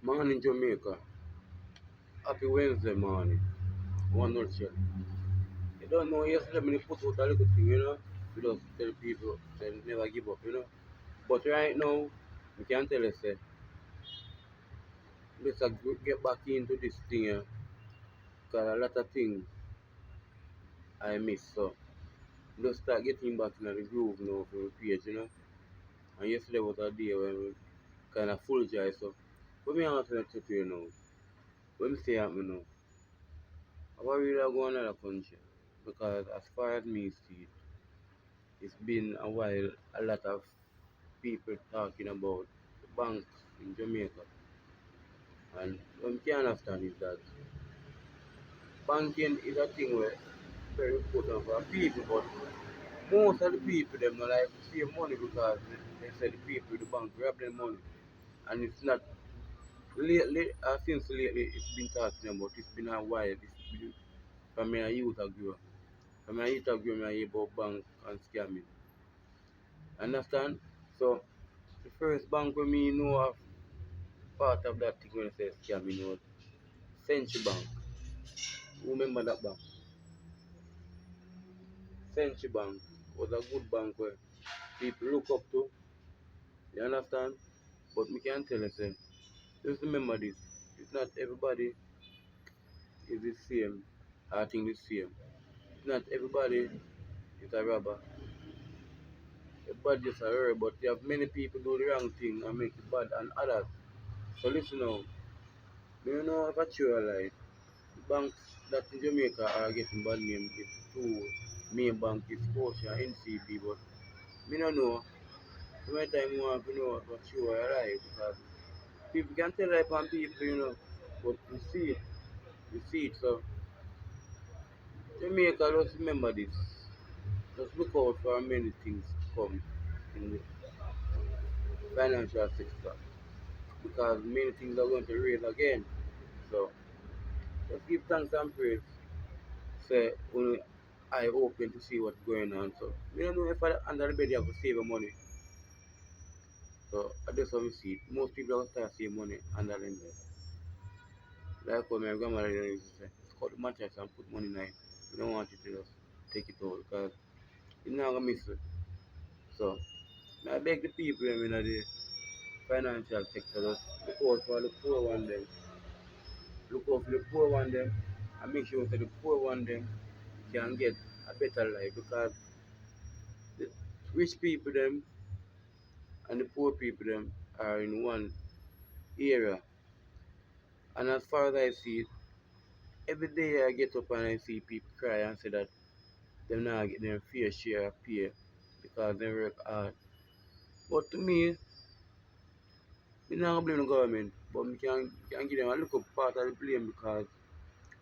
Morning Jamaica. Happy Wednesday morning. One nutshell. You don't know yesterday when you put out a little thing, you just tell people they never give up. But right now, we can tell you say, let's get back into this thing because a lot of things I miss. So just start getting back in the groove now for the page. And yesterday was a day when we kind of full joy. So what me answer to you now? When me say me now, I want really go another country because as far as me see it, it's been a while. A lot of people talking about the banks in Jamaica, and what we can understand is that banking is a thing where very important for people, but most of the people them not like to save money because they say the people in the bank grab their money, and it's not lately. Since lately, it's been talking about. It's been a while. It's been from my youth I grew. From my youth I grew, I hear about bank and scamming. Understand? So the first bank with me know of part of that thing when I say scamming was Century Bank. Who remember that bank? Century Bank was a good bank where people look up to. You understand? But me can tell you, say, just remember this. It's not everybody is the same. I think the same. It's not everybody is a robber. Everybody is a robber, but you have many people do the wrong thing and make it bad and others. So listen now. You know if I true lie. Banks that in Jamaica are getting bad name is two main bank is Scotia and NCB, but me no know. So many time you want to know what you are right because people can tell like on people. But you see it. So Jamaica, just remember this. Just look out for many things to come in the financial sector because many things are going to raise again. So just give thanks and praise. Say only I open to see what's going on. So we don't know if I under the bed you have to save your money. So that's how we see it. Most people have to start saving money under the bed. Like what my grandmother used to say, cut the mattress and put money in it. We don't want you to just take it out because you're not gonna miss it. So I beg the people in the financial sector just look out for the poor one them. Look out for the poor one them and make sure that the poor one them can get a better life because the rich people them and the poor people them are in one area. And as far as I see it, every day I get up and I see people cry and say that they're not getting their fair share of pay because they work hard. But to me, we not blame the government, but we can give them a little part of the blame because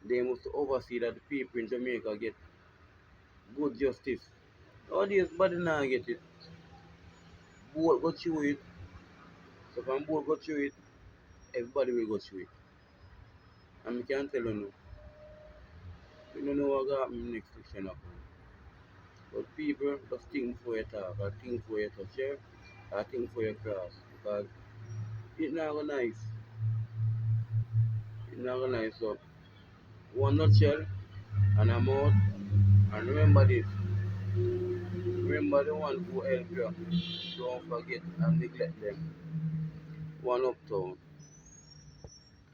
they must oversee that the people in Jamaica get good justice. Nowadays, body not get it. Both go through it. So if both go through it, everybody will go through it. And we can tell you no. We don't know what will happen next election happen. But people just think for your talk, or think for your touch here, or think for your cross. Because it's not gonna nice. It's not gonna nice. So one nutshell and I'm out. And remember this. Remember the one who help you. Don't forget and neglect them. One uptown.